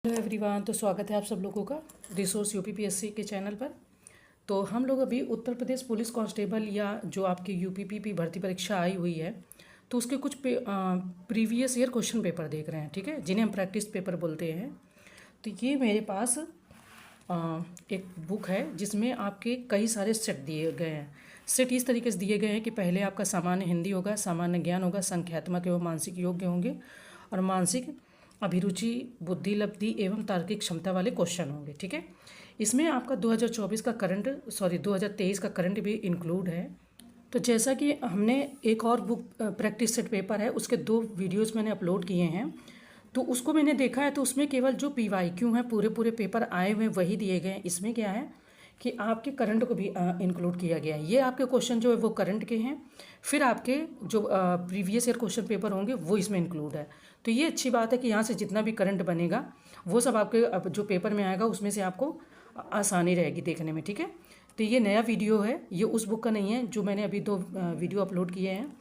Hello everyone, तो स्वागत है आप सब लोगों का रिसोर्स यूपीपीएससी के चैनल पर। तो हम लोग अभी उत्तर प्रदेश पुलिस कांस्टेबल या जो आपकी यूपीपीपी भर्ती परीक्षा आई हुई है तो उसके कुछ प्रीवियस ईयर क्वेश्चन पेपर देख रहे हैं, ठीक है, जिन्हें हम प्रैक्टिस पेपर बोलते हैं। तो ये मेरे पास एक बुक है जिसमें आपके कई सारे सेट दिए गए हैं। सेट इस तरीके से दिए गए हैं कि पहले आपका सामान्य हिंदी होगा, सामान्य ज्ञान होगा, संख्यात्मक एवं मानसिक योग्य होंगे और मानसिक अभिरुचि, बुद्धि लब्धि एवं तार्किक क्षमता वाले क्वेश्चन होंगे, ठीक है। इसमें आपका 2023 का करंट भी इंक्लूड है। तो जैसा कि हमने एक और बुक प्रैक्टिस सेट पेपर है उसके 2 वीडियोस मैंने अपलोड किए हैं, तो उसको मैंने देखा है तो उसमें केवल जो PYQ हैं पूरे पेपर आए हुए वही दिए गए हैं। इसमें क्या है कि आपके करंट को भी इंक्लूड किया गया है। ये आपके क्वेश्चन जो है वो करंट के हैं, फिर आपके जो प्रीवियस ईयर क्वेश्चन पेपर होंगे वो इसमें इंक्लूड है। तो ये अच्छी बात है कि यहाँ से जितना भी करंट बनेगा वो सब आपके जो पेपर में आएगा उसमें से आपको आसानी रहेगी देखने में, ठीक है। तो ये नया वीडियो है, ये उस बुक का नहीं है जो मैंने अभी 2 वीडियो अपलोड किए हैं।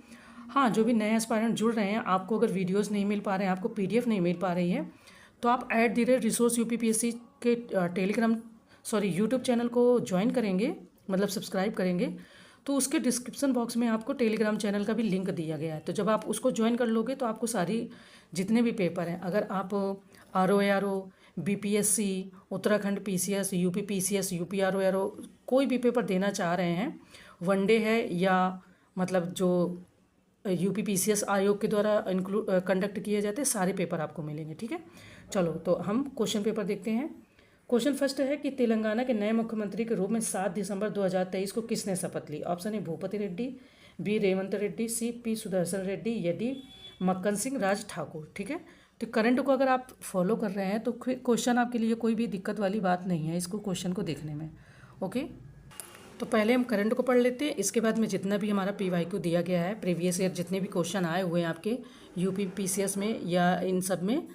हाँ, जो भी नए एस्पायरेंट जुड़ रहे हैं, आपको अगर वीडियोज़ नहीं मिल पा रहे हैं, आपको PDF नहीं मिल पा रही है, तो आप @रिसोर्स UPPSC के यूट्यूब चैनल को ज्वाइन करेंगे, मतलब सब्सक्राइब करेंगे, तो उसके डिस्क्रिप्शन बॉक्स में आपको टेलीग्राम चैनल का भी लिंक दिया गया है। तो जब आप उसको ज्वाइन कर लोगे तो आपको सारी जितने भी पेपर हैं, अगर आप ROARO, BPSC, Uttarakhand PCS, UP PCS, UP ROARO कोई भी पेपर देना चाह रहे हैं, वनडे है या मतलब जो UP PCS आयोग के द्वारा कंडक्ट किए जाते हैं, सारे पेपर आपको मिलेंगे, ठीक है। चलो, तो हम क्वेश्चन पेपर देखते हैं। क्वेश्चन फर्स्ट है कि तेलंगाना के नए मुख्यमंत्री के रूप में 7 दिसंबर 2023 को किसने शपथ ली? Option A Bhupati Reddy, B Revanth Reddy, C P Sudarshan Reddy या D मक्कन सिंह राज ठाकुर, ठीक है। तो करंट को अगर आप फॉलो कर रहे हैं तो क्वेश्चन आपके लिए कोई भी दिक्कत वाली बात नहीं है इसको क्वेश्चन को देखने में, ओके। तो पहले हम करंट को पढ़ लेते हैं, इसके बाद में जितना भी हमारा PYQ दिया गया है, प्रीवियस ईयर जितने भी क्वेश्चन आए हुए हैं आपके UP PCS में या इन सब में,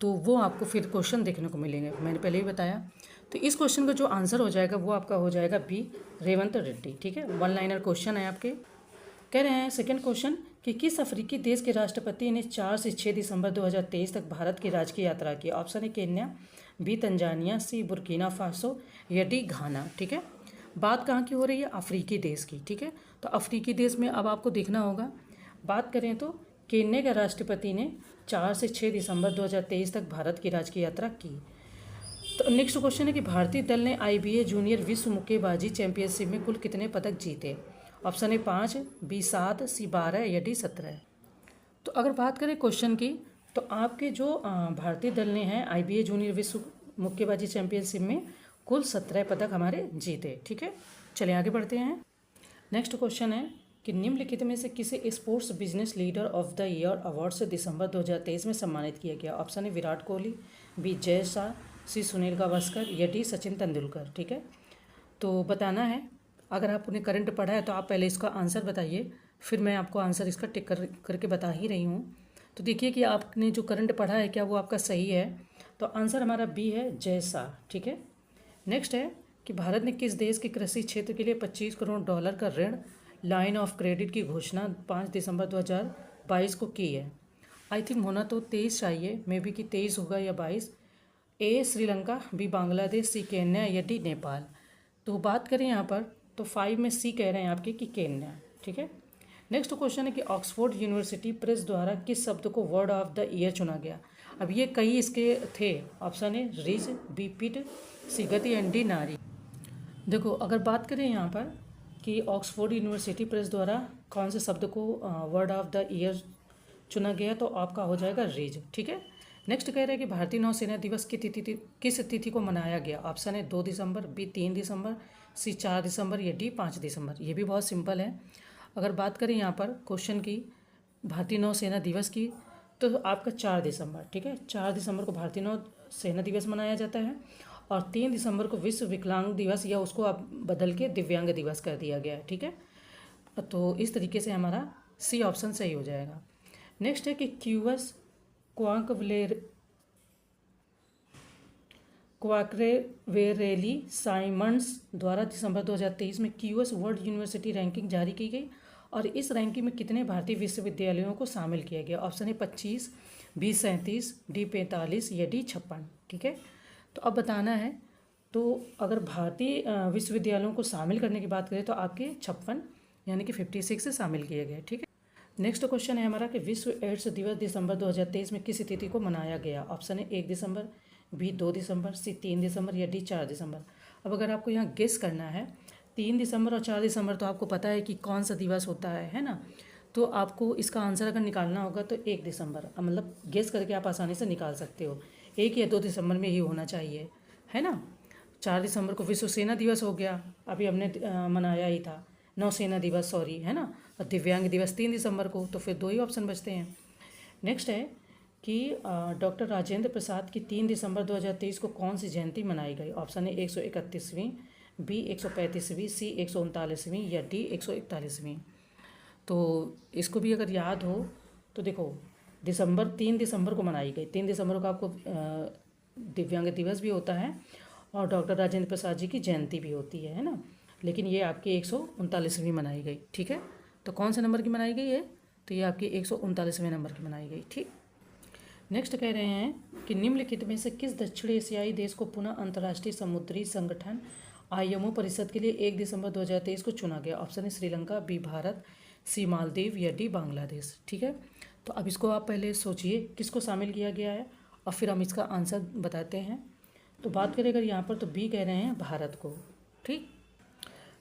तो वो आपको फिर क्वेश्चन देखने को मिलेंगे, मैंने पहले ही बताया। तो इस क्वेश्चन का जो आंसर हो जाएगा वो आपका हो जाएगा B रेवंत रेड्डी, ठीक है। 1 लाइनर क्वेश्चन है आपके। कह रहे हैं सेकंड क्वेश्चन कि किस अफ्रीकी देश के राष्ट्रपति ने 4 से 6 दिसंबर 2023 तक भारत की राजकीय यात्रा की? Option A Kenya, B Tanzania, C Burkina Faso या D घाना, ठीक है। बात कहाँ की हो रही है? अफ्रीकी देश की, ठीक है। तो अफ्रीकी देश में अब आपको देखना होगा। बात करें तो केन्या के राष्ट्रपति ने 4 से 6 दिसंबर 2023 तक भारत की राजकीय यात्रा की। तो नेक्स्ट क्वेश्चन है कि भारतीय दल ने IBA जूनियर विश्व मुक्केबाजी चैंपियनशिप में कुल कितने पदक जीते? ऑप्शन ए 5, B 7, C 12 या D 17। तो अगर बात करें क्वेश्चन की, तो आपके जो भारतीय दल ने हैं IBA जूनियर विश्व मुक्केबाजी चैंपियनशिप में कुल 17 पदक हमारे जीते, ठीक है। चलिए आगे बढ़ते हैं। नेक्स्ट क्वेश्चन है कि निम्नलिखित में से किसे sports business leader of the year award से दिसंबर 2023 में सम्मानित किया गया? ऑप्शन है विराट कोहली, B जय शाह, C सुनील गावस्कर या D सचिन तेंदुलकर, ठीक है। तो बताना है, अगर आपने करंट पढ़ा है तो आप पहले इसका आंसर बताइए, फिर मैं आपको आंसर इसका टिक करके बता ही रही हूँ। तो देखिए कि आपने जो करंट पढ़ा है क्या वो आपका सही है। तो आंसर हमारा B है जय शाह, ठीक है। नेक्स्ट है कि भारत ने किस देश के कृषि क्षेत्र के लिए $25 करोड़ का ऋण लाइन ऑफ क्रेडिट की घोषणा 5 दिसंबर 2022 को की है? आई थिंक होना तो 23 चाहिए, मे बी कि 23 होगा या 22। A Sri Lanka, B Bangladesh, C Kenya या D नेपाल। तो बात करें यहाँ पर तो 5 में C कह रहे हैं आपके कि केन्या, ठीक है। नेक्स्ट क्वेश्चन है कि ऑक्सफोर्ड यूनिवर्सिटी प्रेस द्वारा किस शब्द को वर्ड ऑफ द ईयर चुना गया? अब ये कई इसके थे। Option A ridge, B pit, C गति एंड D नारी। देखो, अगर बात करें यहाँ पर कि ऑक्सफोर्ड यूनिवर्सिटी प्रेस द्वारा कौन से शब्द को वर्ड ऑफ द ईयर चुना गया, तो आपका हो जाएगा रिज, ठीक है। नेक्स्ट कह रहे हैं कि भारतीय नौसेना दिवस की तिथि किस तिथि को मनाया गया? ऑप्शन है 2 दिसंबर, B 3 दिसंबर, C 4 दिसंबर या D 5 दिसंबर। ये भी बहुत सिंपल है। अगर बात करें यहाँ पर क्वेश्चन की भारतीय नौसेना दिवस की, तो आपका 4 दिसंबर, ठीक है। 4 दिसंबर को भारतीय नौसेना दिवस मनाया जाता है और 3 दिसंबर को विश्व विकलांग दिवस या उसको अब बदल के दिव्यांग दिवस कर दिया गया है, ठीक है। तो इस तरीके से हमारा C ऑप्शन सही हो जाएगा। नेक्स्ट है कि क्वाकरेवेरेली साइमंड्स द्वारा दिसंबर 2023 में QS वर्ल्ड यूनिवर्सिटी रैंकिंग जारी की गई और इस रैंकिंग में कितने भारतीय विश्वविद्यालयों को शामिल किया गया? ऑप्शन है 25, बी 37, डी 45 या डी 56। ठीक है, तो अब बताना है। तो अगर भारतीय विश्वविद्यालयों को शामिल करने की बात करें तो आपके 56 यानी कि 56 से शामिल किए गए। ठीक है, नेक्स्ट क्वेश्चन है हमारा कि विश्व एड्स दिवस दिसंबर 2023 में किस तिथि को मनाया गया। ऑप्शन है 1 दिसंबर, बी 2 दिसंबर, सी 3 दिसंबर या डी 4 दिसंबर। अब अगर आपको यहाँ गेस करना है 3 दिसंबर और 4 दिसंबर तो आपको पता है कि कौन सा दिवस होता है ना। तो आपको इसका आंसर अगर निकालना होगा तो 1 दिसंबर, मतलब गेस करके आप आसानी से निकाल सकते हो। 1 या 2 दिसंबर में ही होना चाहिए, है ना। 4 दिसंबर को विश्व सेना दिवस हो गया, अभी हमने मनाया ही था। नौसेना दिवस, सॉरी, है ना। और दिव्यांग दिवस 3 दिसंबर को, तो फिर 2 ही ऑप्शन बचते हैं। नेक्स्ट है कि डॉक्टर राजेंद्र प्रसाद की 3 दिसंबर 2023 को कौन सी जयंती मनाई गई। ऑप्शन है 131वीं, बी 135वीं, सी 139वीं या डी 141वीं। तो इसको भी अगर याद हो तो देखो, 3 दिसंबर को मनाई गई। 3 दिसंबर को आपको दिव्यांग दिवस भी होता है और डॉक्टर राजेंद्र प्रसाद जी की जयंती भी होती है ना। लेकिन ये आपकी 139वीं मनाई गई। ठीक है, तो कौन से नंबर की मनाई गई है, तो ये आपकी 139वें नंबर की मनाई गई। ठीक, नेक्स्ट कह रहे हैं कि निम्नलिखित में से किस दक्षिण एशियाई देश को पुनः अंतर्राष्ट्रीय समुद्री संगठन आईएमओ परिषद के लिए 1 दिसंबर 2023 को चुना गया। ऑप्शन है श्रीलंका, बी भारत, सी मालदीव या डी बांग्लादेश। ठीक है, तो अब इसको आप पहले सोचिए किसको शामिल किया गया है और फिर हम इसका आंसर बताते हैं। तो बात करें अगर यहाँ पर तो बी कह रहे हैं भारत को। ठीक,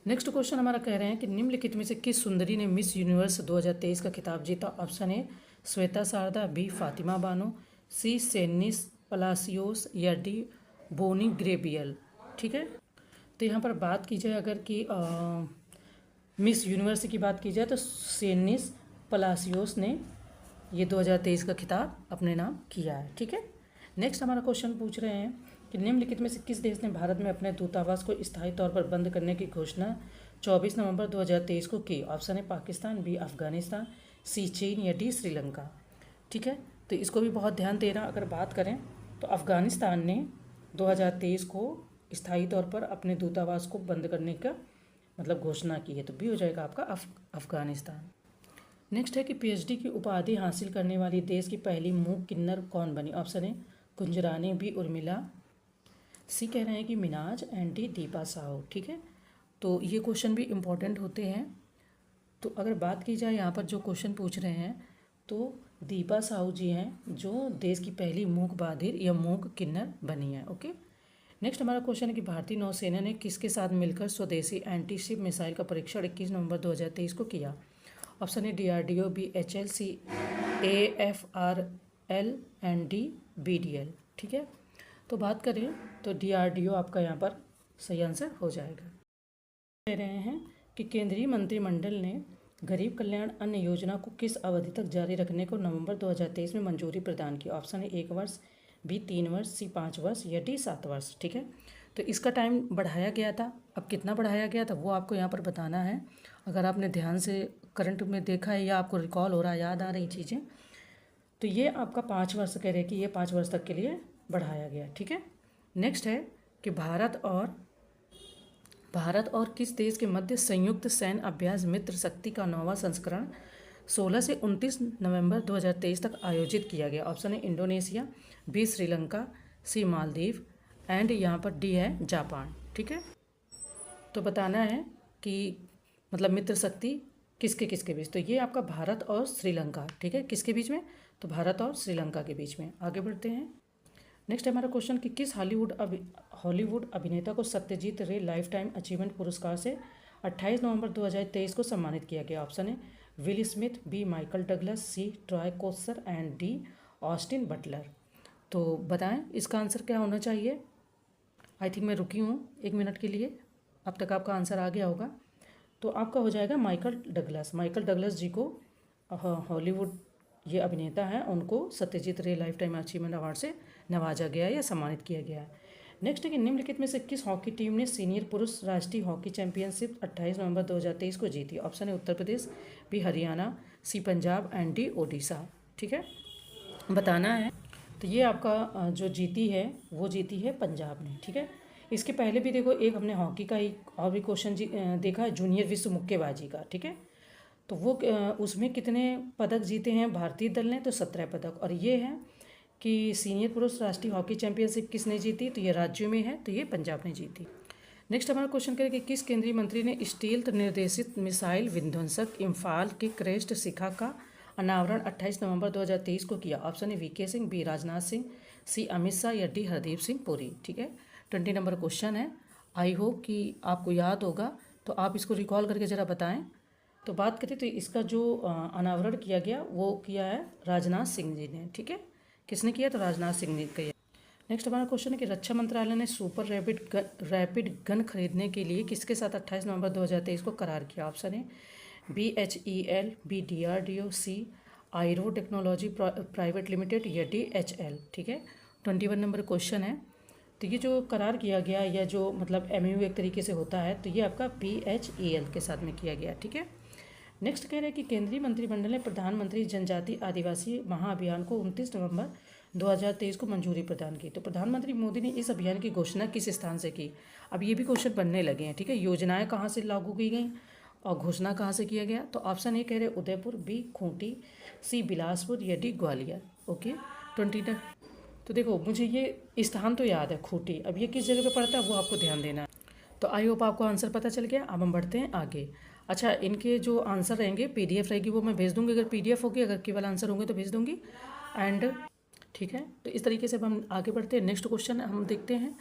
नेक्स्ट क्वेश्चन हमारा कह रहे हैं कि निम्नलिखित में से किस सुंदरी ने मिस यूनिवर्स 2023 का खिताब जीता। ऑप्शन है श्वेता शारदा, बी फातिमा बानो, सी सेनिस पलासियोस या डी बोनी ग्रेबियल। ठीक है, तो यहाँ पर बात की जाए अगर कि मिस यूनिवर्स की बात की जाए तो सेनिस पलासियोस ने ये 2023 का खिताब अपने नाम किया है। ठीक है, नेक्स्ट हमारा क्वेश्चन पूछ रहे हैं कि निम्नलिखित में से किस देश ने भारत में अपने दूतावास को स्थायी तौर पर बंद करने की घोषणा 24 नवंबर 2023 को की। ऑप्शन है पाकिस्तान, बी अफगानिस्तान, सी चीन या डी श्रीलंका। ठीक है, तो इसको भी बहुत ध्यान देना। अगर बात करें तो अफगानिस्तान ने 2023 को स्थायी तौर पर अपने दूतावास को बंद करने का मतलब घोषणा की है, तो बी हो जाएगा आपका अफगानिस्तान। नेक्स्ट है कि पीएचडी की उपाधि हासिल करने वाली देश की पहली मूक किन्नर कौन बनी। ऑप्शन है कुंजरानी, बी उर्मिला, सी कह रहे हैं कि मिनाज एंड डी दीपा साहू। ठीक है, तो ये क्वेश्चन भी इम्पोर्टेंट होते हैं। तो अगर बात की जाए यहाँ पर जो क्वेश्चन पूछ रहे हैं तो दीपा साहू जी हैं जो देश की पहली मूक बधिर या मूक किन्नर बनी है। ओके, नेक्स्ट हमारा क्वेश्चन है कि भारतीय नौसेना ने किसके साथ मिलकर स्वदेशी एंटी शिप मिसाइल का परीक्षण 21 नवंबर 2023 को किया। ऑप्शन है DRDO, B HL, C AFRL and D BDL। ठीक है, तो बात करें तो DRDO आपका यहाँ पर सही आंसर हो जाएगा। कह रहे हैं कि केंद्रीय मंत्रिमंडल ने गरीब कल्याण अन्न योजना को किस अवधि तक जारी रखने को नवंबर 2023 में मंजूरी प्रदान की। ऑप्शन है 1 वर्ष, बी 3 वर्ष, सी 5 वर्ष या डी 7 वर्ष। ठीक है, तो इसका टाइम बढ़ाया गया था। अब कितना बढ़ाया गया था वो आपको यहाँ पर बताना है। अगर आपने ध्यान से करंट में देखा है या आपको रिकॉल हो रहा है, याद आ रही चीज़ें, तो ये आपका 5 वर्ष कह रहे हैं कि ये 5 वर्ष तक के लिए बढ़ाया गया। ठीक है, नेक्स्ट है कि भारत और किस देश के मध्य संयुक्त सैन्य अभ्यास मित्र शक्ति का 9वां संस्करण 16 से 29 नवंबर 2023 तक आयोजित किया गया। ऑप्शन है Indonesia, B Sri Lanka, C Maldives and यहाँ पर डी है जापान। ठीक है, तो बताना है कि मतलब मित्र शक्ति किसके बीच, तो ये आपका भारत और श्रीलंका। ठीक है, किसके बीच में, तो भारत और श्रीलंका के बीच में। आगे बढ़ते हैं। नेक्स्ट हमारा क्वेश्चन कि किस हॉलीवुड अभिनेता को सत्यजीत रे लाइफ टाइम अचीवमेंट पुरस्कार से 28 नवंबर 2023 को सम्मानित किया गया। ऑप्शन है Will Smith, B Michael Douglas, C Troy Coster and D Austin Butler. तो बताएं इसका आंसर क्या होना चाहिए। आई थिंक मैं रुकी हूँ 1 मिनट के लिए, अब तक आपका आंसर आ गया होगा। तो आपका हो जाएगा माइकल डगलस जी को हॉलीवुड ये अभिनेता हैं, उनको सत्यजीत रे लाइफ टाइम अचीवमेंट अवार्ड से नवाजा गया या सम्मानित किया गया है। नेक्स्ट है कि निम्नलिखित में से किस हॉकी टीम ने सीनियर पुरुष राष्ट्रीय हॉकी चैंपियनशिप 28 नवंबर 2023 को जीती। ऑप्शन है Uttar Pradesh, B Haryana, C Punjab and D Odisha. ठीक है, बताना है। तो ये आपका जो जीती है वो जीती है पंजाब ने। ठीक है, इसके पहले भी देखो एक हमने हॉकी का ही और भी क्वेश्चन देखा है, जूनियर विश्व मुक्केबाजी का। ठीक है, तो वो उसमें कितने पदक जीते हैं भारतीय दल ने, तो 17 पदक। और ये है कि सीनियर पुरुष राष्ट्रीय हॉकी चैंपियनशिप किसने जीती, तो ये राज्यों में है, तो ये पंजाब ने जीती। नेक्स्ट हमारा क्वेश्चन करें कि किस केंद्रीय मंत्री ने स्टील्थ निर्देशित मिसाइल विध्वंसक इम्फाल के क्रेस्ट शिखा का अनावरण 28 नवंबर 2023 को किया। Option A VK Singh, B Rajnath Singh, C Amit Shah या डी हरदीप सिंह पुरी। ठीक है, 20 नंबर क्वेश्चन है। आई होप कि आपको याद होगा, तो आप इसको रिकॉल करके ज़रा बताएं। तो बात करें तो इसका जो अनावरण किया गया वो किया है राजनाथ सिंह जी ने। ठीक है, किसने किया, तो राजनाथ सिंह ने किया। नेक्स्ट हमारा क्वेश्चन है कि रक्षा मंत्रालय ने सुपर रैपिड गन खरीदने के लिए किसके साथ 28 नवंबर 2023 को करार किया। ऑप्शन है BHEL, बी DRDO, सी आईरो टेक्नोलॉजी प्राइवेट लिमिटेड या DHL। ठीक है, 21 नंबर क्वेश्चन है। तो ये जो करार किया गया या जो मतलब MOU एक तरीके से होता है, तो ये आपका BHEL के साथ में किया गया। ठीक है, नेक्स्ट कह रहे हैं कि केंद्रीय मंत्रिमंडल ने प्रधानमंत्री जनजातीय आदिवासी महाअभियान को 29 नवंबर 2023 को मंजूरी प्रदान की। तो प्रधानमंत्री मोदी ने इस अभियान की घोषणा किस स्थान से की। अब ये भी क्वेश्चन बनने लगे हैं। ठीक है, योजनाएं कहाँ से लागू की गई और घोषणा कहाँ से किया गया। तो ऑप्शन ए कह रहे उदयपुर, बी खूंटी, सी बिलासपुर या डी ग्वालियर। ओके, 20। तो देखो मुझे ये स्थान तो याद है खूंटी, अब ये किस जगह पे पड़ता है वो आपको ध्यान देना है। तो आई होप आपको आंसर पता चल गया। अब हम बढ़ते हैं आगे। अच्छा, इनके जो आंसर रहेंगे PDF रहेगी वो मैं भेज दूंगी, अगर PDF होगी, अगर केवल आंसर होंगे तो भेज दूंगी। एंड ठीक है, तो इस तरीके से अब हम आगे बढ़ते हैं। नेक्स्ट क्वेश्चन हम देखते हैं।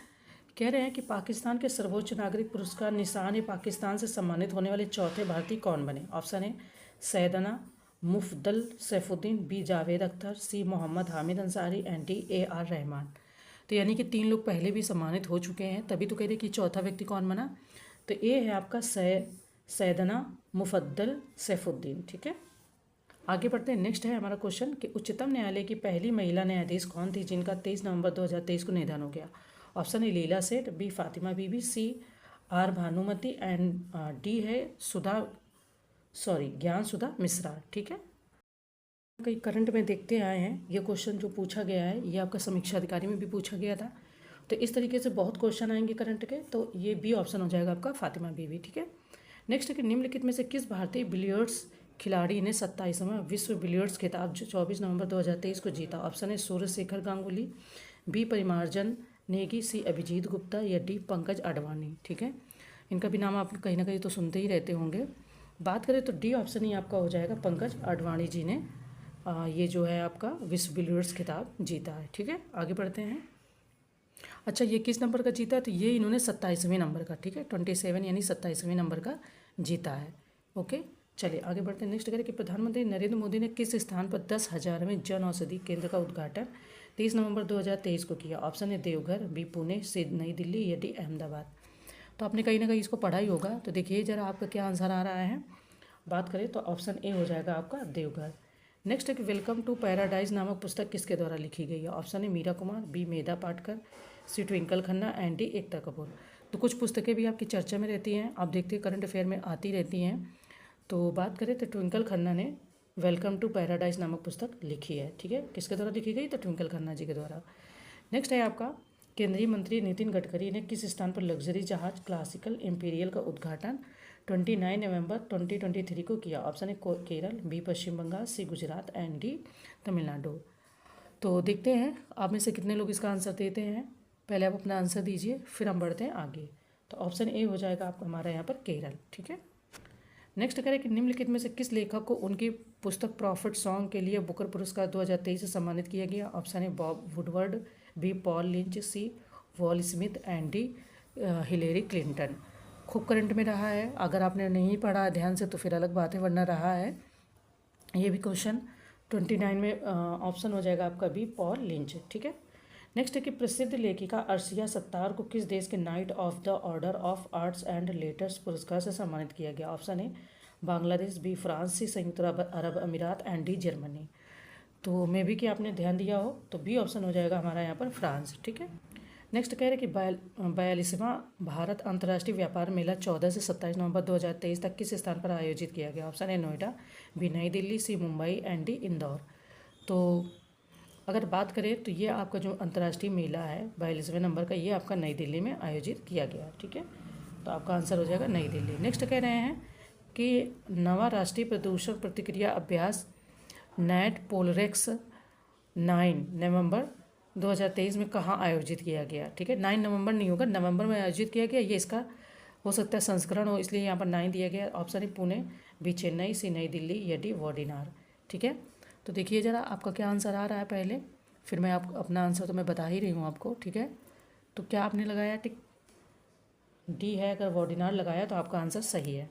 कह रहे हैं कि पाकिस्तान के सर्वोच्च नागरिक पुरस्कार निशान-ए-पाकिस्तान से सम्मानित होने वाले चौथे भारतीय कौन बने। ऑप्शन है Syedna Mufaddal Saifuddin, B Javed Akhtar, C Mohammad Hamid Ansari and D AR Rahman. तो यानी कि 3 लोग पहले भी सम्मानित हो चुके हैं, तभी तो कह रहे कि चौथा व्यक्ति कौन बना। तो ये है आपका सैयदना मुफद्दल सैफुद्दीन। ठीक है, आगे बढ़ते हैं। नेक्स्ट है हमारा क्वेश्चन कि उच्चतम न्यायालय की पहली महिला न्यायाधीश कौन थी जिनका 23 नवंबर 2023 को निधन हो गया। ऑप्शन है Leela Seth, B Fatima Bibi, C R Bhanumati and D है ज्ञान सुधा मिश्रा। ठीक है, कई करंट में देखते आए हैं, ये क्वेश्चन जो पूछा गया है ये आपका समीक्षा अधिकारी में भी पूछा गया था। तो इस तरीके से बहुत क्वेश्चन आएंगे करंट के, तो ये बी ऑप्शन हो जाएगा आपका फातिमा बीबी। ठीक है, नेक्स्ट है कि निम्नलिखित में से किस भारतीय बिलियर्ड्स खिलाड़ी ने 27वां विश्व बिलियर्ड्स खिताब 24 नवंबर 2023 को जीता। ऑप्शन है सूर्य शेखर गांगुली, बी परिमार्जन नेगी, सी अभिजीत गुप्ता या डी पंकज अडवाणी। ठीक है, इनका भी नाम आप कहीं ना कहीं तो सुनते ही रहते होंगे। बात करें तो डी ऑप्शन ही आपका हो जाएगा, पंकज अडवाणी जी ने ये जो है आपका विश्व बिलियर्ड्स खिताब जीता है। ठीक है, आगे बढ़ते हैं। अच्छा, ये किस नंबर का जीता है, तो ये इन्होंने 27वें नंबर का, ठीक है 27 यानी 27वें नंबर का जीता है। ओके, चलिए आगे बढ़ते हैं। नेक्स्ट करें कि प्रधानमंत्री नरेंद्र मोदी ने किस स्थान पर 10,000वें जन औषधि केंद्र का उद्घाटन 23 नवंबर 2023 को किया। ऑप्शन है देवघर, बी पुणे, सी नई दिल्ली या डी अहमदाबाद। तो आपने कहीं ना कहीं इसको पढ़ा ही होगा, तो देखिए ज़रा आपका क्या आंसर आ रहा है। बात करें तो ऑप्शन ए हो जाएगा आपका देवघर। नेक्स्ट है कि वेलकम टू पैराडाइज नामक पुस्तक किसके द्वारा लिखी गई है। ऑप्शन है Meera Kumar, B Medha Patkar, C Twinkle Khanna and D Ekta Kapoor. तो कुछ पुस्तकें भी आपकी चर्चा में रहती हैं, आप देखते हैं करंट अफेयर में आती रहती हैं। तो बात करें तो ट्विंकल खन्ना ने वेलकम टू पैराडाइज नामक पुस्तक लिखी है। ठीक है, किसके द्वारा लिखी गई, तो ट्विंकल खन्ना जी के द्वारा। नेक्स्ट है आपका केंद्रीय मंत्री नितिन गडकरी ने किस स्थान पर लग्जरी जहाज क्लासिकल इंपीरियल का उद्घाटन 29 नवंबर 2023 को किया। ऑप्शन है Kerala, B Paschim Bengal, C Gujarat and D Tamil Nadu. तो देखते हैं आप में से कितने लोग इसका आंसर देते हैं। पहले आप अपना आंसर दीजिए, फिर हम बढ़ते हैं आगे। तो ऑप्शन ए हो जाएगा आपका हमारा यहाँ पर केरल। ठीक है, नेक्स्ट करें कि निम्नलिखित में से किस लेखक को उनकी पुस्तक प्रॉफिट सॉन्ग के लिए बुकर पुरस्कार 2023 से सम्मानित किया गया। ऑप्शन है Bob Woodward, B Paul Lynch, C Wall Smith and D Hillary Clinton. खूब करंट में रहा है, अगर आपने नहीं पढ़ा ध्यान से तो फिर अलग बात है, वरना रहा है ये भी क्वेश्चन। 29 में ऑप्शन हो जाएगा आपका बी पॉल लिंच। ठीक है, नेक्स्ट है कि प्रसिद्ध लेखिका अर्शिया सत्तार को किस देश के night of the order of arts and letters पुरस्कार से सम्मानित किया गया। ऑप्शन है बांग्लादेश, बी फ्रांस, सी संयुक्त अरब अमीरात एंड डी जर्मनी। तो मे भी कि आपने ध्यान दिया हो, तो बी ऑप्शन हो जाएगा हमारा यहाँ पर फ्रांस। ठीक है, नेक्स्ट कह रहे कि 42वां भारत अंतर्राष्ट्रीय व्यापार मेला 14 से 27 नवंबर 2023 तक किस स्थान पर आयोजित किया गया। ऑप्शन है नोएडा, बी नई दिल्ली, सी मुंबई एंड डी इंदौर। तो अगर बात करें तो ये आपका जो अंतर्राष्ट्रीय मेला है 42वें नंबर का, ये आपका नई दिल्ली में आयोजित किया गया। ठीक है, तो आपका आंसर हो जाएगा नई दिल्ली। नेक्स्ट कह रहे हैं कि नवा राष्ट्रीय प्रदूषण प्रतिक्रिया अभ्यास नेट पोलरेक्स 9 नवंबर 2023 में कहाँ आयोजित किया गया? ठीक है, 9 नवंबर नहीं होगा, नवंबर में आयोजित किया गया। ये इसका हो सकता है संस्करण हो, इसलिए यहाँ पर 9 दिया गया। ऑप्शन है पुणे, बी चेन्नई, सी नई दिल्ली या डी वाडिनार। ठीक है, तो देखिए ज़रा आपका क्या आंसर आ रहा है पहले, फिर मैं आप अपना आंसर तो मैं बता ही रही हूँ आपको। ठीक है, तो क्या आपने लगाया? टिक डी है। अगर वाडिनार लगाया तो आपका आंसर सही है।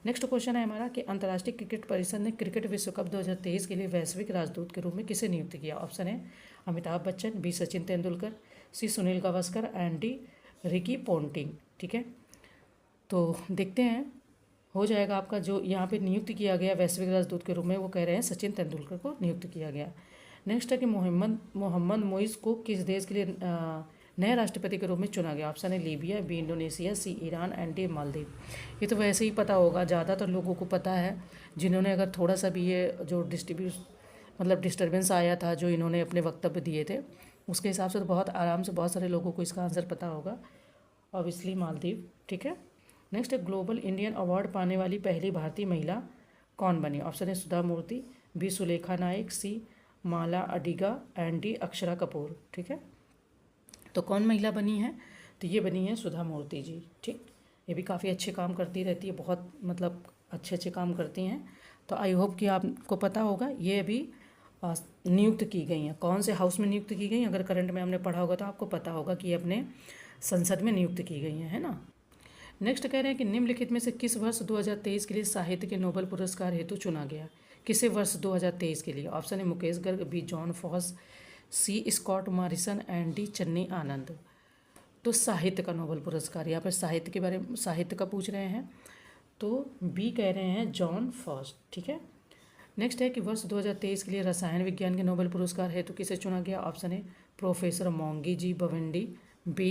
नेक्स्ट क्वेश्चन है हमारा कि अंतर्राष्ट्रीय क्रिकेट परिषद ने क्रिकेट विश्व कप 2023 के लिए वैश्विक राजदूत के रूप में किसे नियुक्त किया? ऑप्शन है Amitabh Bachchan, B Sachin Tendulkar, C Sunil Gavaskar and D Ricky Ponting. ठीक है, तो देखते हैं हो जाएगा आपका जो यहाँ पे नियुक्त किया गया वैश्विक राजदूत के रूप में, वो कह रहे हैं सचिन तेंदुलकर को नियुक्त किया गया। नेक्स्ट है कि मोहम्मद मोइस को किस देश के लिए नए राष्ट्रपति के रूप में चुना गया? ऑप्शन है Libya, B Indonesia, C Iran and D Maldives. ये तो वैसे ही पता होगा, ज़्यादातर लोगों को पता है जिन्होंने अगर थोड़ा सा भी ये जो डिस्टर्बेंस आया था जो इन्होंने अपने वक्तव्य दिए थे उसके हिसाब से तो बहुत आराम से बहुत सारे लोगों को इसका आंसर पता होगा। ऑब्वियसली मालदीव। ठीक है, नेक्स्ट है ग्लोबल इंडियन अवार्ड पाने वाली पहली भारतीय महिला कौन बनी? ऑप्शन है Sudha Murthy, B Sulekha Nayak, C Mala Adiga and D Akshara Kapoor. ठीक है, तो कौन महिला बनी है? तो ये बनी है सुधा मूर्ति जी। ठीक, ये भी काफ़ी अच्छे काम करती रहती है, बहुत मतलब अच्छे अच्छे काम करती हैं। तो आई होप कि आपको पता होगा ये अभी नियुक्त की गई हैं। कौन से हाउस में नियुक्त की गई हैं? अगर करंट में हमने पढ़ा होगा तो आपको पता होगा कि ये अपने संसद में नियुक्त की गई हैं, है ना। नेक्स्ट कह रहे हैं कि निम्नलिखित में से किस वर्ष 2023 के लिए साहित्य के नोबेल पुरस्कार हेतु चुना गया? किसे वर्ष 2023 के लिए? ऑप्शन है Mukesh Garg, B Jon Fosse, C Scott Morrison and D Channi Anand. तो साहित्य का नोबेल पुरस्कार, यहाँ पर साहित्य के बारे में साहित्य का पूछ रहे हैं, तो बी कह रहे हैं जॉन फॉस। ठीक है, नेक्स्ट है कि वर्ष 2023 के लिए रसायन विज्ञान के नोबेल पुरस्कार हेतु किसे चुना गया? ऑप्शन है professor Moungi G Bawendi, B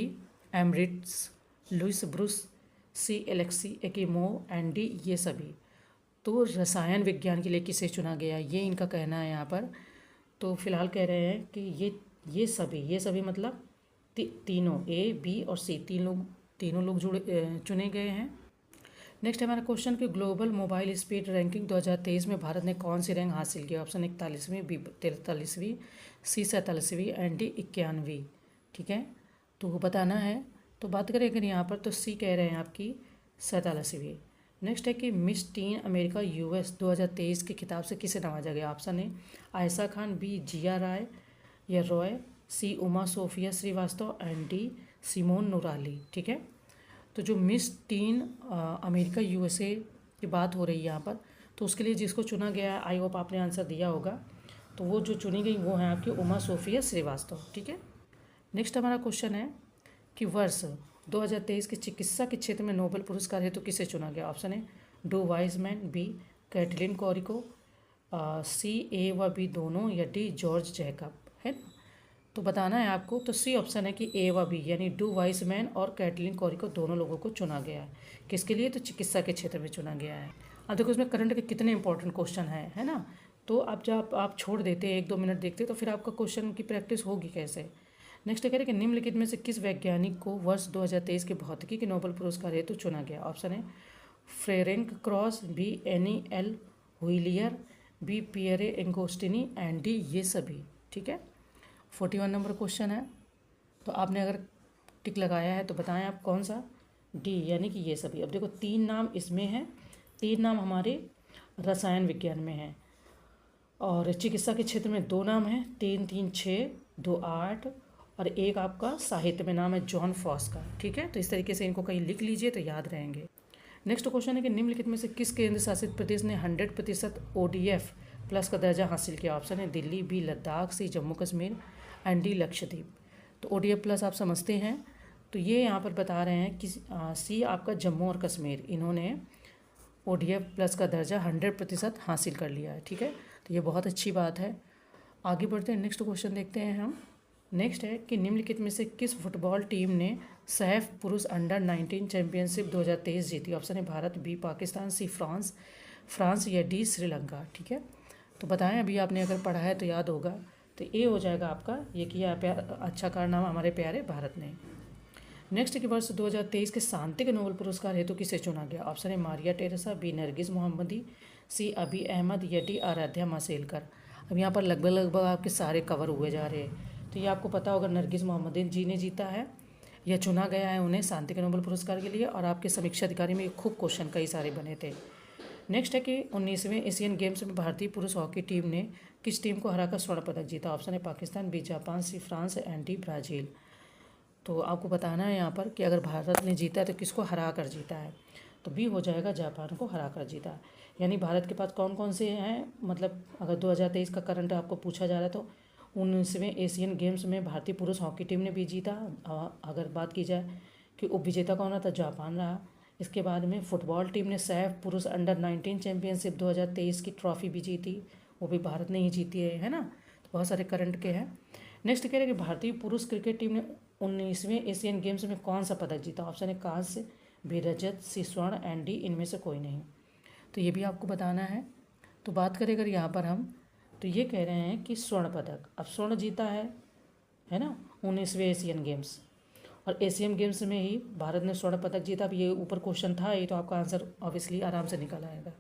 emeritus Louis Brus, C Alexei Ekimov and D ये सभी। तो रसायन विज्ञान के लिए किसे चुना गया, ये इनका कहना है यहाँ पर। तो फिलहाल कह रहे हैं कि ये सभी मतलब तीनों ए बी और सी तीनों लोग चुने गए हैं। नेक्स्ट हमारा क्वेश्चन कि ग्लोबल मोबाइल स्पीड रैंकिंग 2023 में भारत ने कौन सी रैंक हासिल की? ऑप्शन 41वीं, बी 43वीं, सी 47वीं एंड डी 91वीं। ठीक है, तो बताना है। तो बात करें अगर यहाँ पर तो सी कह रहे हैं आपकी 47वीं। नेक्स्ट है कि मिस टीन अमेरिका यूएस 2023 के खिताब से किसे नवाजा गया? ऑप्शन है आयशा खान, बी जिया राय या Roy, C Uma Sofia Srivastava and D Simone Nurali. ठीक है, तो जो मिस टीन अमेरिका यूएसए की बात हो रही है यहाँ पर, तो उसके लिए जिसको चुना गया है, आई होप आपने आंसर दिया होगा, तो वो जो चुनी गई वो है आपकी उमा सोफिया श्रीवास्तव। ठीक है, नेक्स्ट हमारा क्वेश्चन है कि वर्ष 2023 के चिकित्सा के क्षेत्र में नोबेल पुरस्कार हेतु किसे चुना गया? ऑप्शन है डू वाइजमैन, बी कैटलिन कोरिको, सी ए व बी दोनों या डी जॉर्ज जैकब। है ना, तो बताना है आपको। तो सी ऑप्शन है कि ए व बी यानी डू वाइजमैन और कैटलिन कोरिको दोनों लोगों को चुना गया है। किसके लिए? तो चिकित्सा के क्षेत्र में चुना गया है। अब देखो इसमें करंट के कितने इंपॉर्टेंट क्वेश्चन है ना। तो अब जब आप छोड़ देते 1-2 मिनट देखते तो फिर आपका क्वेश्चन की प्रैक्टिस होगी कैसे। नेक्स्ट कह रहे हैं कि निम्नलिखित में से किस वैज्ञानिक को वर्ष 2023 के भौतिकी के नोबेल पुरस्कार हेतु चुना गया? ऑप्शन है Ferenc Krausz, B Anne L'Huillier, B Pierre Agostini and D ये सभी। ठीक है, 41 नंबर क्वेश्चन है। तो आपने अगर टिक लगाया है तो बताएं आप कौन सा? डी यानी कि ये सभी। अब देखो 3 नाम इसमें हैं, 3 नाम हमारे रसायन विज्ञान में हैं और चिकित्सा के क्षेत्र में 2 नाम हैं, 3 3 6 2 8 और एक आपका साहित्य में नाम है जॉन फॉस का। ठीक है, तो इस तरीके से इनको कहीं लिख लीजिए तो याद रहेंगे। नेक्स्ट क्वेश्चन है कि निम्नलिखित में से किस केंद्र शासित प्रदेश ने 100% ODF प्लस का दर्जा हासिल किया? ऑप्शन है Delhi, B Ladakh, C Jammu Kashmir and D Lakshadweep. तो ODF प्लस आप समझते हैं, तो ये यहाँ पर बता रहे हैं कि सी आपका जम्मू और कश्मीर, इन्होंने ODF प्लस का दर्जा 100% हासिल कर लिया है। ठीक है, तो ये बहुत अच्छी बात है। आगे बढ़ते हैं, नेक्स्ट क्वेश्चन देखते हैं हम। नेक्स्ट है कि निम्नलिखित में से किस फुटबॉल टीम ने सैफ पुरुष अंडर-19 चैंपियनशिप 2023 जीती? ऑप्शन है Bharat, B Pakistan, C France या डी श्रीलंका। ठीक है, तो बताएं अभी आपने अगर पढ़ा है तो याद होगा। तो ए हो जाएगा आपका, ये किया अच्छा कारनामा हमारे प्यारे भारत ने। नेक्स्ट के वर्ष 2023 के शांति के नोबेल पुरस्कार हेतु किसे चुना गया? ऑप्शन है मारिया टेरेसा, बी नरगिस मोहम्मदी, सी अबी अहमद, या डी आराध्या मासेलकर। अब यहाँ पर लगभग लगभग आपके सारे कवर हुए जा रहे हैं, तो ये आपको पता होगा नरगिस मोहम्मदी जी ने जीता है, यह चुना गया है उन्हें शांति के नोबेल पुरस्कार के लिए। और आपके समीक्षा अधिकारी में खूब क्वेश्चन कई सारे बने थे। नेक्स्ट है कि 19वें एशियन गेम्स में भारतीय पुरुष हॉकी टीम ने किस टीम को हराकर स्वर्ण पदक जीता? ऑप्शन है Pakistan, B Japan, C France, and D Brazil. तो आपको बताना है यहाँ पर कि अगर भारत ने जीता है तो किसको हरा कर जीता है, तो बी हो जाएगा जापान को हरा कर जीता है। यानी भारत के पास कौन कौन से हैं, मतलब अगर 2023 का करंट आपको पूछा जा रहा है तो 19वें एशियन गेम्स में भारतीय पुरुष हॉकी टीम ने भी जीता। अगर बात की जाए कि उपविजेता कौन रहा, तो जापान रहा। इसके बाद में फुटबॉल टीम ने सैफ पुरुष अंडर-19 चैंपियनशिप 2023 की ट्रॉफी भी जीती, वो भी भारत ने ही जीती है ना। तो बहुत सारे करंट के हैं। नेक्स्ट कह रहे हैं कि भारतीय पुरुष क्रिकेट टीम ने 19वें एशियन गेम्स में कौन सा पदक जीता? ऑप्शन है कांस्य, बी रजत, सी स्वर्ण, एंड डी इनमें से कोई नहीं। तो ये भी आपको बताना है। तो बात करें अगर यहाँ पर हम, तो ये कह रहे हैं कि स्वर्ण पदक, अब स्वर्ण जीता है ना 19वें एशियन गेम्स, और एशियन गेम्स में ही भारत ने स्वर्ण पदक जीता। अब ये ऊपर क्वेश्चन था ये, तो आपका आंसर ऑब्वियसली आराम से निकल आएगा।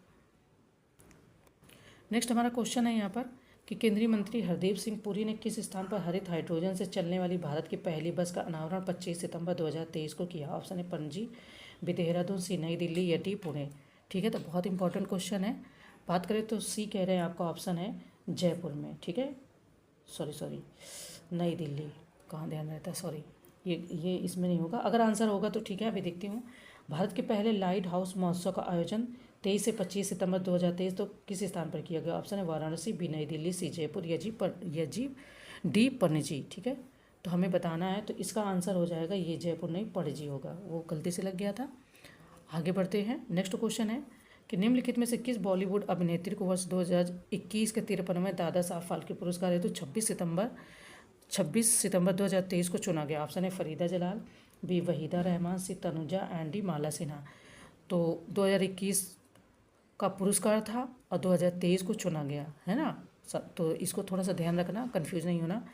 नेक्स्ट हमारा क्वेश्चन है यहाँ पर कि केंद्रीय मंत्री हरदीप सिंह पुरी ने किस स्थान पर हरित हाइड्रोजन से चलने वाली भारत की पहली बस का अनावरण 25 सितंबर 2023 को किया? ऑप्शन है पणजी, बी देहरादून, सी नई दिल्ली, या डी पुणे। ठीक है, तो बहुत इंपॉर्टेंट क्वेश्चन है। बात करें तो सी कह रहे हैं आपका ऑप्शन है जयपुर में। ठीक है, सॉरी नई दिल्ली, कहाँ ध्यान रहता है, सॉरी ये इसमें नहीं होगा। अगर आंसर होगा तो ठीक है, अभी देखती हूँ। भारत के पहले लाइट हाउस महोत्सव का आयोजन 23 से 25 सितंबर 2023 तो किस स्थान पर किया गया? ऑप्शन है वाराणसी, बी नई दिल्ली, सी जयपुर, या डी पणजी। ठीक है, तो हमें बताना है। तो इसका आंसर हो जाएगा ये जयपुर नहीं पणजी होगा, वो गलती से लग गया था। आगे बढ़ते हैं। नेक्स्ट क्वेश्चन है कि निम्नलिखित में से किस बॉलीवुड अभिनेत्री को वर्ष 2021 के 53वें दादा साहब फाल्के पुरस्कार हेतु 26 सितंबर 2023 को चुना गया? ऑप्शन है Farida Jalal, B Waheeda Rehman, C Tanuja, and D Mala Sinha. तो 2021 का पुरस्कार था और 2023 को चुना गया है ना, तो इसको थोड़ा सा ध्यान रखना, कंफ्यूज नहीं होना।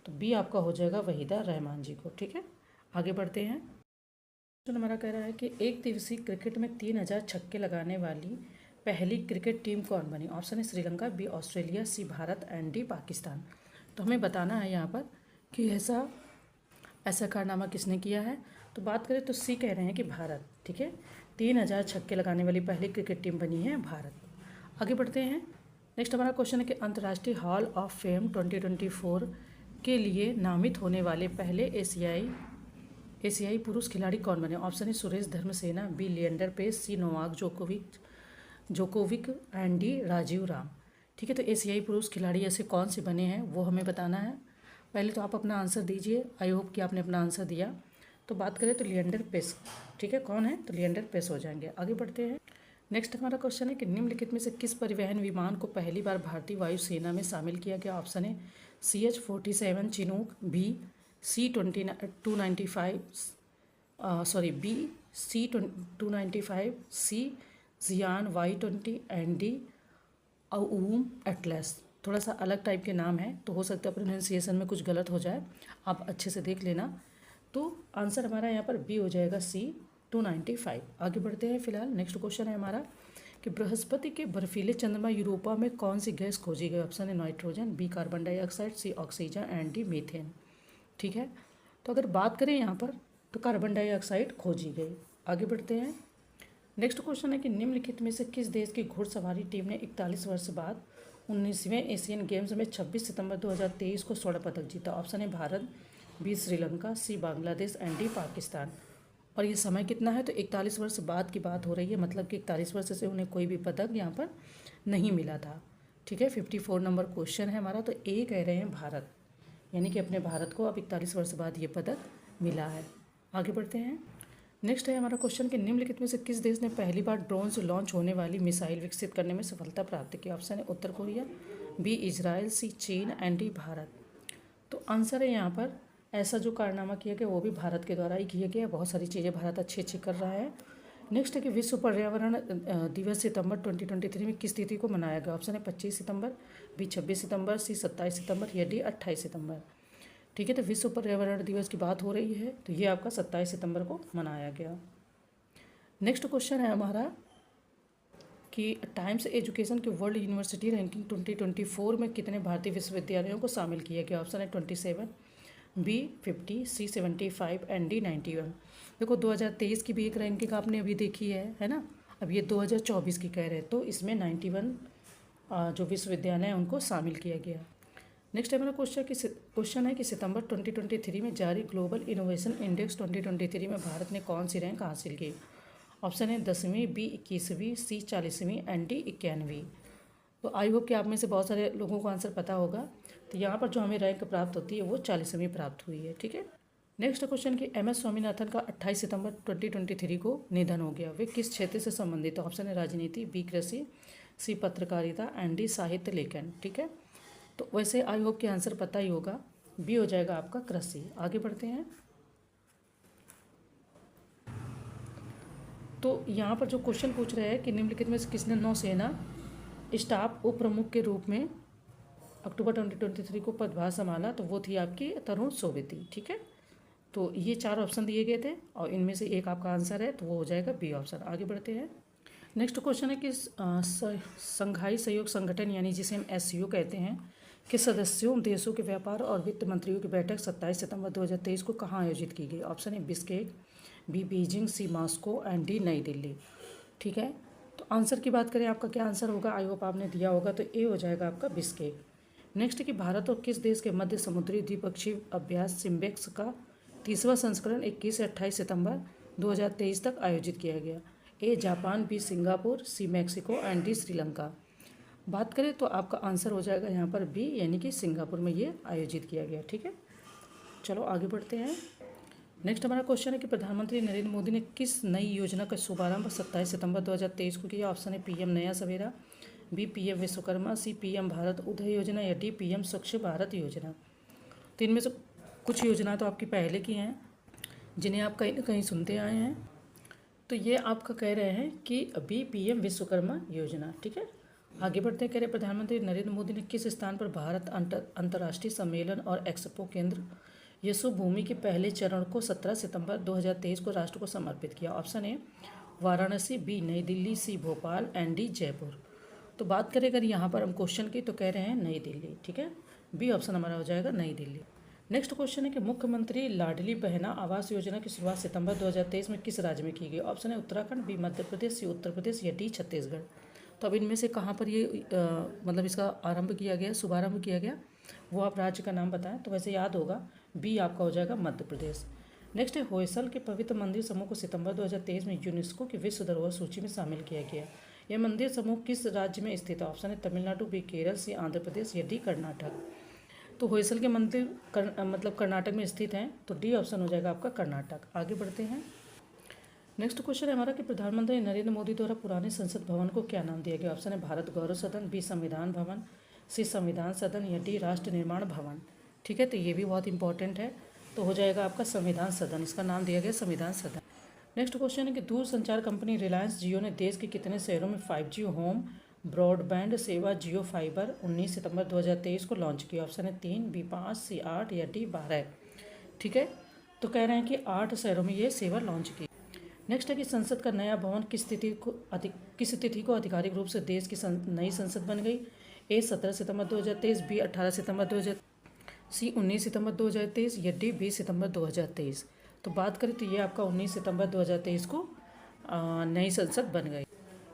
तो बी आपका हो जाएगा वहीदा रहमान जी को। ठीक है, आगे बढ़ते हैं। क्वेश्चन हमारा कह रहा है कि एक दिवसीय क्रिकेट में 3000 छक्के लगाने वाली पहली क्रिकेट टीम कौन बनी? ऑप्शन है Sri Lanka, B Australia, C Bharat, and D Pakistan. तो हमें बताना है यहाँ पर कि ऐसा कारनामा किसने किया है। तो बात करें तो सी कह रहे हैं कि भारत। ठीक है, 3000 छक्के लगाने वाली पहली क्रिकेट टीम बनी है भारत। आगे बढ़ते हैं। नेक्स्ट हमारा क्वेश्चन है कि अंतर्राष्ट्रीय हॉल ऑफ फेम 2024 के लिए नामित होने वाले पहले एशियाई पुरुष खिलाड़ी कौन बने? ऑप्शन है Suresh Dharmasena, B Leander Paes, C Novak Djokovic, and D Rajeev Ram. ठीक है, तो एशियाई पुरुष खिलाड़ी ऐसे कौन से बने हैं वो हमें बताना है। पहले तो आप अपना आंसर दीजिए, आई होप कि आपने अपना आंसर दिया। तो बात करें तो लिएंडर पेस। ठीक है, कौन है? तो लिएंडर पेस हो जाएंगे। आगे बढ़ते हैं। नेक्स्ट हमारा क्वेश्चन है कि निम्नलिखित में से किस परिवहन विमान को पहली बार भारतीय वायुसेना में शामिल किया गया? ऑप्शन है CH-47 Chinook, B C-295 B C-295, C Xian Y-20, and D अऊम एटलस। थोड़ा सा अलग टाइप के नाम है, तो हो सकता है प्रोनाउंसिएशन में कुछ गलत हो जाए, आप अच्छे से देख लेना। तो आंसर हमारा यहाँ पर बी हो जाएगा C-295। आगे बढ़ते हैं। फिलहाल नेक्स्ट क्वेश्चन है हमारा कि बृहस्पति के बर्फीले चंद्रमा यूरोपा में कौन सी गैस खोजी गई? ऑप्शन है nitrogen, B carbon dioxide, C oxygen, and D methane. ठीक है, तो अगर बात करें यहाँ पर तो कार्बन डाइऑक्साइड खोजी गई। आगे बढ़ते हैं। नेक्स्ट क्वेश्चन है कि निम्नलिखित में से किस देश की घुड़सवारी टीम ने 41 वर्ष बाद 19वें एशियन गेम्स में 26 सितंबर 2023 को स्वर्ण पदक जीता? ऑप्शन है Bharat, B Sri Lanka, C Bangladesh, and D Pakistan. और ये समय कितना है? तो 41 वर्ष बाद की बात हो रही है, मतलब कि 41 वर्ष से उन्हें कोई भी पदक यहाँ पर नहीं मिला था। ठीक है, 54 नंबर क्वेश्चन है हमारा। तो ए कह रहे हैं भारत, यानी कि अपने भारत को अब 41 वर्ष बाद ये पदक मिला है। आगे बढ़ते हैं। नेक्स्ट है हमारा क्वेश्चन कि निम्नलिखित में से किस देश ने पहली बार ड्रोन से लॉन्च होने वाली मिसाइल विकसित करने में सफलता प्राप्त की? ऑप्शन है उत्तर कोरिया, बी इजराइल, सी चीन, एंड डी भारत। तो आंसर है यहाँ पर ऐसा जो कारनामा किया गया वो भी भारत के द्वारा ही किया गया। बहुत सारी चीज़ें भारत अच्छी कर रहा है। नेक्स्ट है कि विश्व पर्यावरण दिवस सितंबर 2023 में किस तिथि को मनाया गया? ऑप्शन है 25 सितंबर, बी 26 सितंबर, सी 27 सितंबर, या डी 28 सितंबर। ठीक है, तो विश्व पर्यावरण दिवस की बात हो रही है, तो ये आपका 27 सितंबर को मनाया गया। नेक्स्ट क्वेश्चन है हमारा कि टाइम्स एजुकेशन के वर्ल्ड यूनिवर्सिटी रैंकिंग 2024 में कितने भारतीय विश्वविद्यालयों को शामिल किया गया। ऑप्शन है 27, बी 50, सी 75 एंड डी 91। देखो 2023 की भी एक रैंकिंग आपने अभी देखी है ना। अब ये 2024 की कह रहे हैं, तो इसमें 91 जो विश्वविद्यालय हैं उनको शामिल किया गया। नेक्स्ट हमारा क्वेश्चन है कि सितंबर 2023 में जारी ग्लोबल इनोवेशन इंडेक्स 2023 में भारत ने कौन सी रैंक हासिल की। ऑप्शन है 10वीं, बी 21वीं, सी 40वीं एंड डी 91वीं। तो आई होप कि आप में से बहुत सारे लोगों को आंसर पता होगा। तो यहाँ पर जो हमें रैंक प्राप्त होती है वो 40वीं प्राप्त हुई है। ठीक है, नेक्स्ट क्वेश्चन कि एम एस स्वामीनाथन का 28 सितंबर 2023 को निधन हो गया। वे किस क्षेत्र से संबंधित है। ऑप्शन है राजनीति, बी कृषि, सी पत्रकारिता एंड डी साहित्य लेखन। ठीक है, तो वैसे आई होप कि आंसर पता ही होगा, बी हो जाएगा आपका कृषि। आगे बढ़ते हैं। तो यहाँ पर जो क्वेश्चन पूछ रहे हैं कि निम्नलिखित में से किसने नौसेना स्टाफ उप प्रमुख के रूप में अक्टूबर 2023 को पदभार संभाला, तो वो थी आपकी तरुण सोवेती। ठीक है, तो ये 4 ऑप्शन दिए गए थे और इनमें से एक आपका आंसर है, तो वो हो जाएगा बी ऑप्शन। आगे बढ़ते हैं। नेक्स्ट क्वेश्चन है कि संघाई सहयोग संगठन यानी जिसे हम SCO कहते हैं कि सदस्यों देशों के व्यापार और वित्त मंत्रियों की बैठक 27 सितंबर 2023 को कहाँ आयोजित की गई। ऑप्शन है Bishkek, B Beijing, C Moscow and D Nai Delhi. ठीक है, तो आंसर की बात करें आपका क्या आंसर होगा, आई होप आपने दिया होगा, तो ए हो जाएगा आपका बिश्केक। नेक्स्ट कि भारत और किस देश के मध्य समुद्री द्विपक्षीय अभ्यास सिम्बेक्स का 30वां संस्करण 21 से 28 सितंबर 2023 तक आयोजित किया गया। A Japan, B Singapore, C Mexico and D Sri Lanka. बात करें तो आपका आंसर हो जाएगा यहाँ पर बी यानी कि सिंगापुर में ये आयोजित किया गया। ठीक है, चलो आगे बढ़ते हैं। नेक्स्ट हमारा क्वेश्चन है कि प्रधानमंत्री नरेंद्र मोदी ने किस नई योजना का शुभारंभ 27 सितंबर 2023 को किया। ऑप्शन है PM नया सवेरा, बी PM विश्वकर्मा, सी PM भारत उदय योजना या डी PM स्वच्छ भारत योजना। तो इनमें से कुछ योजना तो आपकी पहले की हैं जिन्हें आप कहीं ना कहीं सुनते आए हैं। तो ये आपका कह रहे हैं कि बी PM विश्वकर्मा योजना। ठीक है, आगे बढ़ते हैं। कह रहे प्रधानमंत्री नरेंद्र मोदी ने किस स्थान पर भारत अंतर्राष्ट्रीय सम्मेलन और एक्सपो केंद्र यशो भूमि के पहले चरण को 17 सितंबर 2023 को राष्ट्र को समर्पित किया। ऑप्शन है वाराणसी, बी नई दिल्ली, सी भोपाल एंड डी जयपुर। तो बात करें अगर यहाँ पर हम क्वेश्चन की, तो कह रहे हैं नई दिल्ली। ठीक है, बी ऑप्शन हमारा हो जाएगा नई दिल्ली। नेक्स्ट क्वेश्चन है कि मुख्यमंत्री लाडली बहना आवास योजना की शुरुआत सितंबर 2023 में किस राज्य में की गई। ऑप्शन है उत्तराखंड, बी मध्य प्रदेश, सी उत्तर प्रदेश या डी छत्तीसगढ़। तो अब इनमें से कहाँ पर ये मतलब इसका आरंभ किया गया, शुभारंभ किया गया, वो आप राज्य का नाम बताएं। तो वैसे याद होगा बी आपका हो जाएगा मध्य प्रदेश। नेक्स्ट है होयसल के पवित्र मंदिर समूह को सितंबर 2023 में यूनेस्को की विश्व धरोहर सूची में शामिल किया गया। यह मंदिर समूह किस राज्य में स्थित है। ऑप्शन है तमिलनाडु, बी केरल, सी आंध्र प्रदेश या डी कर्नाटक। तो होयसल के मंदिर मतलब कर्नाटक में स्थित हैं, तो डी ऑप्शन हो जाएगा आपका कर्नाटक। आगे बढ़ते हैं। नेक्स्ट क्वेश्चन है हमारा कि प्रधानमंत्री नरेंद्र मोदी द्वारा पुराने संसद भवन को क्या नाम दिया गया। ऑप्शन है भारत गौरव सदन, बी संविधान भवन, सी संविधान सदन या डी राष्ट्र निर्माण भवन। ठीक है, तो ये भी बहुत इंपॉर्टेंट है, तो हो जाएगा आपका संविधान सदन, इसका नाम दिया गया संविधान सदन। नेक्स्ट क्वेश्चन है कि दूरसंचार कंपनी रिलायंस जियो ने देश के कितने शहरों में 5G होम ब्रॉडबैंड सेवा जियो फाइबर 19 सितंबर 2023 को लॉन्च किया। ऑप्शन है 3, बी 5, सी 8 या डी 12। ठीक है, तो कह रहे हैं कि 8 शहरों में ये सेवा लॉन्च की। नेक्स्ट है कि संसद का नया भवन किस तिथि को आधिकारिक रूप से देश की नई संसद बन गई। ए 17 सितंबर 2023, बी 18 सितंबर 2023, सी 19 सितंबर 2023 या डी 20 सितंबर 2023। तो बात करें तो ये आपका 19 सितंबर 2023 को नई संसद बन गई।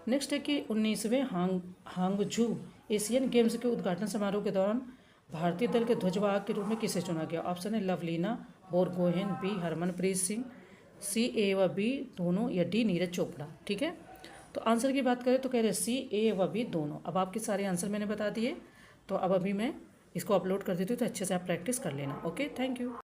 नेक्स्ट है कि 19वें हांगझू एशियन गेम्स के उद्घाटन समारोह के दौरान भारतीय दल के ध्वजवाहक के रूप में किसे चुना गया। ऑप्शन है लवलीना बोरगोहेन, बी हरमनप्रीत सिंह, सी ए व बी दोनों या डी नीरज चोपड़ा। ठीक है, तो आंसर की बात करें तो कह रहे सी ए व बी दोनों। अब आपके सारे आंसर मैंने बता दिए, तो अब अभी मैं इसको अपलोड कर देती हूँ, तो अच्छे से आप प्रैक्टिस कर लेना। Okay, thank you.